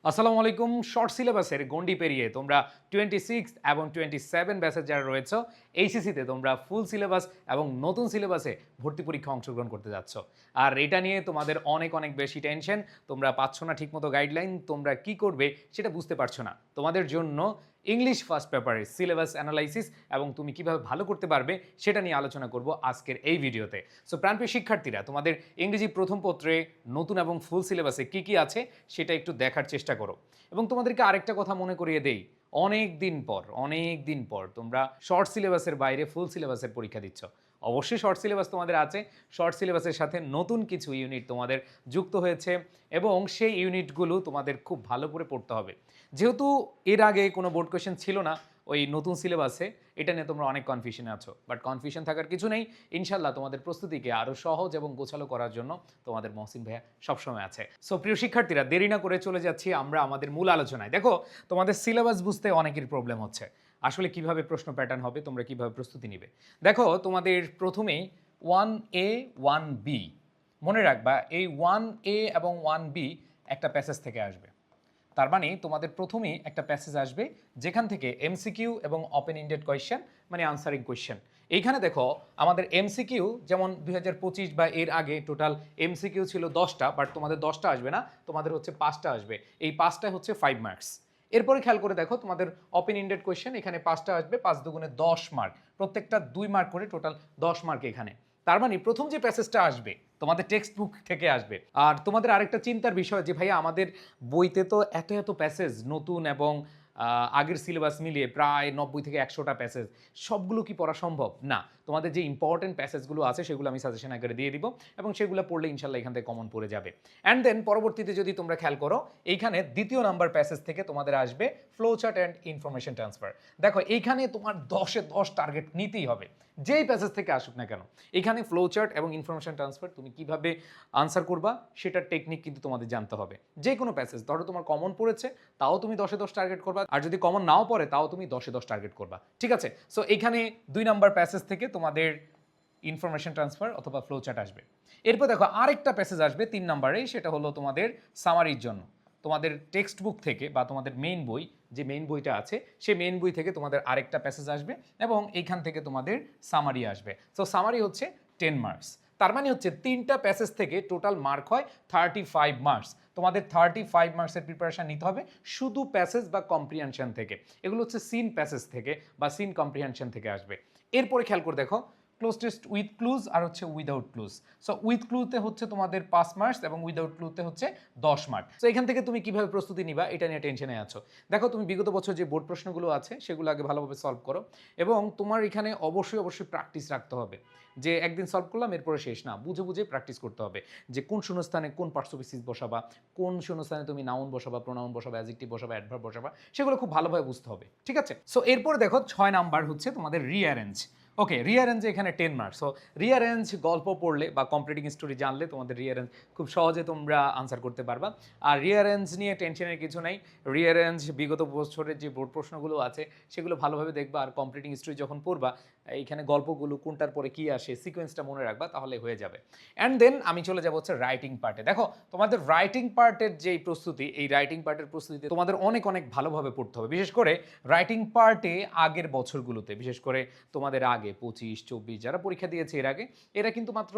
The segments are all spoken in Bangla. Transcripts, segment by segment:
আসসালামু আলাইকুম। শর্ট সিলেবাসের গণ্ডি পেরিয়ে তোমরা 26 এবং 27 ব্যাচের যারা রয়েছ, এইচএসসিতে তোমরা ফুল সিলেবাস এবং নতুন সিলেবাসে ভর্তি পরীক্ষা অংশগ্রহণ করতে যাচ্ছ। আর এটা নিয়ে তোমাদের অনেক অনেক বেশি টেনশন। তোমরা পাচ্ছ না ঠিকমতো গাইডলাইন, তোমরা কি করবে সেটা বুঝতে পারছো না। তোমাদের জন্য ইংলিশ ফার্স্ট পেপারে সিলেবাস অ্যানালাইসিস এবং তুমি কিভাবে ভালো করতে পারবে সেটা নিয়ে আলোচনা করব আজকের এই ভিডিওতে। সো প্রাণপ্রিয় শিক্ষার্থীরা, তোমাদের ইংরেজি প্রথম পত্রে নতুন এবং ফুল সিলেবাসে কি কি আছে সেটা একটু দেখার চেষ্টা করো। এবং তোমাদেরকে আরেকটা কথা মনে করিয়ে দেই, অনেক দিন পর তোমরা শর্ট সিলেবাসের বাইরে ফুল সিলেবাসের পরীক্ষা দিচ্ছ। অবশ্যই শর্ট সিলেবাস তোমাদের আছে, শর্ট সিলেবাসের সাথে নতুন কিছু ইউনিট তোমাদের যুক্ত হয়েছে এবং সেই ইউনিটগুলো তোমাদের খুব ভালো করে পড়তে হবে। যেহেতু এর আগে কোনো বোর্ড কোয়েশ্চেন ছিল না ওই নতুন সিলেবাসে, এটা নিয়ে তোমরা অনেক কনফিউশনে আছো, বাট কনফিউশন থাকার কিছু নেই। ইনশাল্লাহ তোমাদের প্রস্তুতিকে আরও সহজ এবং গোছালো করার জন্য তোমাদের মহসিন ভাইয়া সবসময় আছে। সো প্রিয় শিক্ষার্থীরা, দেরি না করে চলে যাচ্ছি আমরা আমাদের মূল আলোচনায়। দেখো, তোমাদের সিলেবাস বুঝতে অনেকের প্রবলেম হচ্ছে, আসলে কিভাবে প্রশ্ন প্যাটার্ন হবে, তোমরা কিভাবে প্রস্তুতি নিবে। দেখো, তোমাদের প্রথমেই 1A 1B মনে রাখবা, এই 1A এবং 1B একটা প্যাসেজ থেকে আসবে। তার মানে তোমাদের প্রথমেই একটা প্যাসেজ আসবে যেখান থেকে এমসিকিউ এবং ওপেন এন্ডেড কোয়েশ্চেন, মানে আনসারিং কোয়েশ্চেন। এইখানে দেখো, আমাদের এমসিকিউ যেমন 2025 বা এর আগে টোটাল এমসিকিউ ছিল 10টা, বাট তোমাদের 10টা আসবে না, তোমাদের হচ্ছে 5টা আসবে। এই 5টা হচ্ছে 5 মার্কস। এরপরে খেয়াল করে দেখো, তোমাদের ওপেন এন্ডেড কোয়েশ্চেন এখানে 5টা আসবে, 5 দুগুণে 10 মার্ক, প্রত্যেকটা 2 মার্ক করে, টোটাল 10 মার্ক এখানে। তার মানে প্রথম যে প্যাসেজটা আসবে তোমাদের টেক্সট বুক থেকে আসবে। আর তোমাদের আরেকটা চিন্তার বিষয় যে ভাইয়া, আমাদের বইতে তো এত এত প্যাসেজ নতুন এবং আগের সিলেবাস মিলিয়ে প্রায় 90 থেকে 100টা প্যাসেজ, সবগুলো কি পড়া সম্ভব? না, তোমাদের যে ইম্পর্টেন্ট প্যাসেজগুলো আছে সেগুলো আমি সাজেশন আকারে দিয়ে দিব এবং সেগুলো পড়লে ইনশাল্লাহ এখান থেকে কমন পড়ে যাবে। অ্যান্ড দেন পরবর্তীতে যদি তোমরা খেয়াল করো, এইখানে দ্বিতীয় নাম্বার প্যাসেজ থেকে তোমাদের আসবে flow chart and information transfer. দেখো, এইখানে তোমার 10-এ 10 টার্গেট নিতেই হবে, যেই প্যাসেজ থেকে আসুক না কেন। এখানে ফ্লো চার্ট এবং ইনফরমেশন ট্রান্সফার তুমি কিভাবে আনসার করবা সেটার টেকনিক কিন্তু তোমাদের জানতে হবে। যে কোনো প্যাসেজ ধরো তোমার কমন পড়েছে, তাও তুমি 10-এ 10 টার্গেট করবা, আর যদি কমন নাও পড়ে তাও তুমি 10-এ 10 টার্গেট করবা। ঠিক আছে? সো এখানে 2 নাম্বার প্যাসেজ থেকে তোমাদের ইনফরমেশন ট্রান্সফার অথবা ফ্লো চার্ট আসবে। এরপর দেখো, আরেকটা প্যাসেজ আসবে 3 নাম্বারে, সেটা হলো তোমাদের সামারির জন্য। তোমাদের টেক্সট বুক থেকে বা তোমাদের মেইন বই, যে মেইন বইটা আছে সেই মেইন বই থেকে তোমাদের আরেকটা প্যাসেজ আসবে এবং এইখান থেকে তোমাদের সামারি আসবে। সো সামারি হচ্ছে 10 মার্কস। তার মানে হচ্ছে 3টা প্যাসেজ থেকে টোটাল মার্ক হয় 35 মার্কস। তোমাদের 35 মার্কসের প্রিপারেশন নিতে হবে শুধু প্যাসেজ বা কম্প্রিহেনশন থেকে। এগুলো হচ্ছে সিন প্যাসেজ থেকে বা সিন কম্প্রিহেনশন থেকে আসবে। এরপরে খেয়াল করে দেখো, ক্লোজ টেস্ট উইথ ক্লুজ আর হচ্ছে উইদাউট ক্লুজ। সো উইথ ক্লুতে হচ্ছে তোমাদের 5 মার্কস এবং উইদাউট ক্লুতে হচ্ছে 10 মার্ক। সো এখান থেকে তুমি কিভাবে প্রস্তুতি নিবা এটা নিয়ে টেনশনে আছো। দেখো, তুমি বিগত বছর যে বোর্ড প্রশ্নগুলো আছে সেগুলো আগে ভালোভাবে সলভ করো এবং তোমার এখানে অবশ্যই প্র্যাকটিস রাখতে হবে। যে একদিন সলভ করলাম এরপরে শেষ না, বুঝে বুঝে প্র্যাকটিস করতে হবে যে কোন শূন্যস্থানে কোন পার্টসপিসিস বসাবা, কোন শূন্যস্থানে তুমি নাউন বসাবা, প্রোনাউন বসাবা, অ্যাডজেক্টিভ বসাবা, অ্যাডভার্ব বসাবা, সেগুলো খুব ভালোভাবে বুঝতে হবে। ঠিক আছে? সো এরপর দেখো 6 নাম্বার হচ্ছে তোমাদের রিঅ্যারেঞ্জ। ওকে, রিঅ্যারেঞ্জে এখানে 10 মার্কস। সো রিঅ্যারেঞ্জ গল্প পড়লে বা কমপ্লিটিং স্টোরি জানলে তোমাদের রিঅ্যারেঞ্জ খুব সহজে তোমরা আনসার করতে পারবা। আর রিঅ্যারেঞ্জ নিয়ে টেনশনের কিছু নেই। রিঅ্যারেঞ্জ বিগত বছরের যে বোর্ড প্রশ্নগুলো আছে সেগুলো ভালোভাবে দেখবা, আর কমপ্লিটিং স্টোরি যখন পড়বা এইখানে গল্পগুলো কোনটার পরে কি আসে সিকোয়েন্সটা মনে রাখবা, তাহলে হয়ে যাবে। অ্যান্ড দেন আমি চলে যাবো হচ্ছে রাইটিং পার্টে। দেখো, তোমাদের রাইটিং পার্টের যেই প্রস্তুতি, এই রাইটিং পার্টের প্রস্তুতিতে তোমাদের অনেক ভালোভাবে পড়তে হবে। বিশেষ করে রাইটিং পার্টে আগের বছরগুলোতে, বিশেষ করে তোমাদের আগে 25-24 যারা পরীক্ষা দিয়েছে এর আগে, এরা কিন্তু মাত্র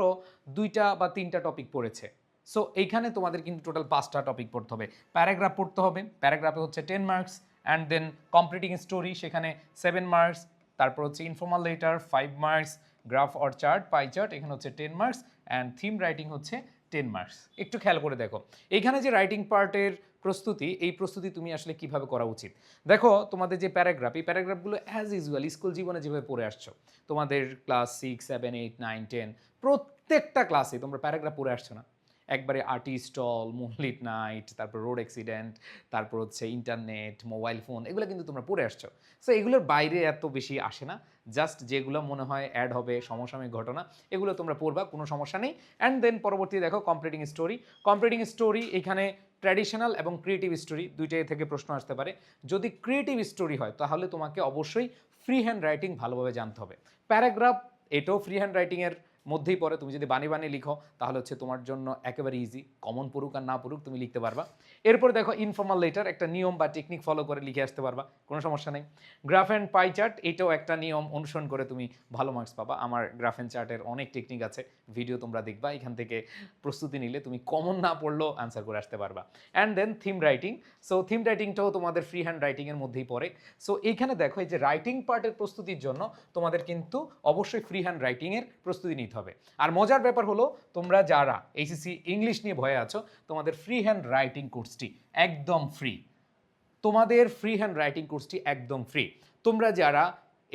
2টা বা 3টা টপিক পড়েছে। সো এইখানে তোমাদের কিন্তু টোটাল 5টা টপিক পড়তে হবে। প্যারাগ্রাফ পড়তে হবে, প্যারাগ্রাফে হচ্ছে 10 marks. And then completing story, সেখানে 7 মার্কস। তারপর হচ্ছে informal letter 5 marks, graph or chart, pie chart, এখানে হচ্ছে 10 মার্কস। অ্যান্ড থিম রাইটিং হচ্ছে 10 মার্কস। একটু খেয়াল করে দেখো, এইখানে যে রাইটিং পার্টের প্রস্তুতি, এই প্রস্তুতি তুমি আসলে কিভাবে করা উচিত। দেখো, তোমাদের যে প্যারাগ্রাফ, এই প্যারাগ্রাফগুলো অ্যাজ ইউজুয়াল স্কুল জীবনে যেভাবে পড়ে আসছো, তোমাদের ক্লাস 6, 7, 8, 9, 10 প্রত্যেকটা ক্লাসে তোমরা প্যারাগ্রাফ পড়ে আসছো না? একবারে আর্টিস্ট স্টল, মুনলিট নাইট, তারপর রোড অ্যাক্সিডেন্ট, তারপর হচ্ছে ইন্টারনেট, মোবাইল ফোন, এগুলো কিন্তু তোমরা পড়ে আসছো। সো এগুলোর বাইরে এত বেশি আসে না, জাস্ট যেগুলো মনে হয় অ্যাড হবে, সমসাময়িক ঘটনা, এগুলো তোমরা পড়বা, কোনো সমস্যা নেই। অ্যান্ড দেন পরবর্তী দেখো কমপ্লিটিং স্টোরি। কমপ্লিটিং স্টোরি এখানে ট্র্যাডিশনাল এবং ক্রিয়েটিভ স্টোরি দুইটাই থেকে প্রশ্ন আসতে পারে। যদি ক্রিয়েটিভ স্টোরি হয় তাহলে তোমাকে অবশ্যই ফ্রি হ্যান্ড রাইটিং ভালোভাবে জানতে হবে। প্যারাগ্রাফ এটাও ফ্রি হ্যান্ড রাইটিংয়ের মধ্যেই পড়ে। তুমি যদি বানিয়ে লিখো তাহলে হচ্ছে তোমার জন্য একেবারে ইজি, কমন পড়ুক আর না পড়ুক তুমি লিখতে পারবা। এরপর দেখো ইনফর্মাল লেটার, একটা নিয়ম বা টেকনিক ফলো করে লিখে আসতে পারবা, কোনো সমস্যা নেই। গ্রাফ অ্যান্ড পাই চার্ট, এটাও একটা নিয়ম অনুসরণ করে তুমি ভালো মার্কস পাবা। আমার গ্রাফ অ্যান্ড চার্টের অনেক টেকনিক আছে, ভিডিও তোমরা দেখবা, এখান থেকে প্রস্তুতি নিলে তুমি কমন না পড়লেও আনসার করে আসতে পারবা। And then theme writing, so theme রাইটিংটাও তোমাদের ফ্রি হ্যান্ড রাইটিংয়ের মধ্যেই পড়ে। সো এইখানে দেখো এই যে রাইটিং পার্টের প্রস্তুতির জন্য তোমাদের কিন্তু অবশ্যই ফ্রি হ্যান্ড রাইটিংয়ের প্রস্তুতি নিতে হবে। আর মজার ব্যাপার হলো, তোমরা যারা এইচএসসি ইংলিশ নিয়ে ভয়ে আছো, তোমাদের ফ্রি হ্যান্ড রাইটিং কোর্সটি একদম ফ্রি। তোমাদের ফ্রি হ্যান্ড রাইটিং কোর্সটি একদম ফ্রি। তোমরা যারা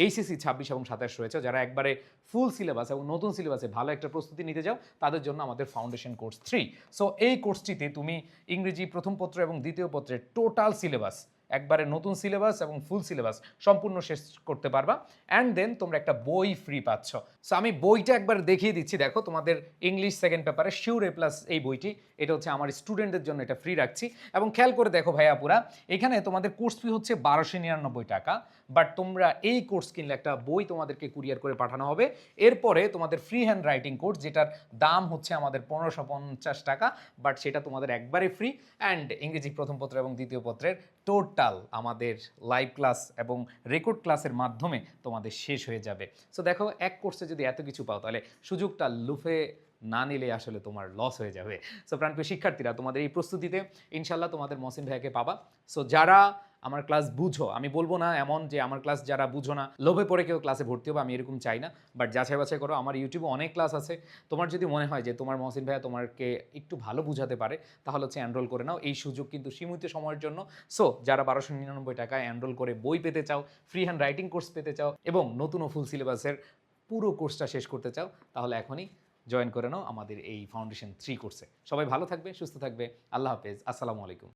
এইচএসসি 26 এবং 27 রয়েছে, যারা একবারে ফুল সিলেবাস এবং নতুন সিলেবাসে ভালো একটা প্রস্তুতি নিতে যাও, তাদের জন্য আমাদের ফাউন্ডেশন কোর্স 3। সো এই কোর্সটিতে তুমি ইংরেজি প্রথম পত্র এবং দ্বিতীয় পত্রের টোটাল সিলেবাস, একবারে নতুন সিলেবাস এবং ফুল সিলেবাস সম্পূর্ণ শেষ করতে পারবা। অ্যান্ড দেন তোমরা একটা বই ফ্রি পাচ্ছ। সো আমি বইটা একবার দেখিয়ে দিচ্ছি, দেখো তোমাদের ইংলিশ সেকেন্ড পেপারে শিওর এ প্লাস এই বইটি, এটা হচ্ছে আমার স্টুডেন্টদের জন্য এটা ফ্রি রাখছি। এবং খেয়াল করে দেখো ভাইয়াপুরা, এখানে তোমাদের কোর্স ফি হচ্ছে 1299 টাকা, বাট তোমরা এই কোর্স কিনলে একটা বই তোমাদেরকে কুরিয়ার করে পাঠানো হবে। এরপরে তোমাদের ফ্রি হ্যান্ড রাইটিং কোর্স, যেটার দাম হচ্ছে আমাদের 1550 টাকা, বাট সেটা তোমাদের একবারে ফ্রি। অ্যান্ড ইংরেজি প্রথম পত্র এবং দ্বিতীয় পত্রের টোটাল আমাদের লাইভ ক্লাস এবং রেকর্ড ক্লাসের মাধ্যমে তোমাদের শেষ হয়ে যাবে। সো দেখো, এক কোর্সে যদি এত কিছু পাও, তাহলে সুযোগটা লুফে না নিলে আসলে তোমার লস হয়ে যাবে। সো প্রাণপ্রিয় শিক্ষার্থীরা, তোমাদের এই প্রস্তুতিতে ইনশাল্লাহ তোমাদের মহসিন ভাইয়াকে পাবা। সো যারা আমার ক্লাস বুঝো, আমি বলবো না এমন যে আমার ক্লাস যারা বুঝো না লোভে পড়ে কেউ ক্লাসে ভর্তি হবে, আমি এরকম চাই না। বাট যাচাই বাছাই করো, আমার ইউটিউবে অনেক ক্লাস আছে। তোমার যদি মনে হয় যে তোমার মহসিন ভাইয়া তোমাকে একটু ভালো বুঝাতে পারে, তাহলে হচ্ছে এনরোল করে নাও। এই সুযোগ কিন্তু সীমিত সময়ের জন্য। সো যারা 1299 টাকায় এনরোল করে বই পেতে চাও, ফ্রি হ্যান্ড রাইটিং কোর্স পেতে চাও এবং নতুন ও ফুল সিলেবাসের পুরো কোর্সটা শেষ করতে চাও, তাহলে এখনই জয়েন করে নাও আমাদের এই ফাউন্ডেশন 3 কোর্সে। সবাই ভালো থাকবে, সুস্থ থাকবে। আল্লাহ হাফেজ, আসসালামু আলাইকুম।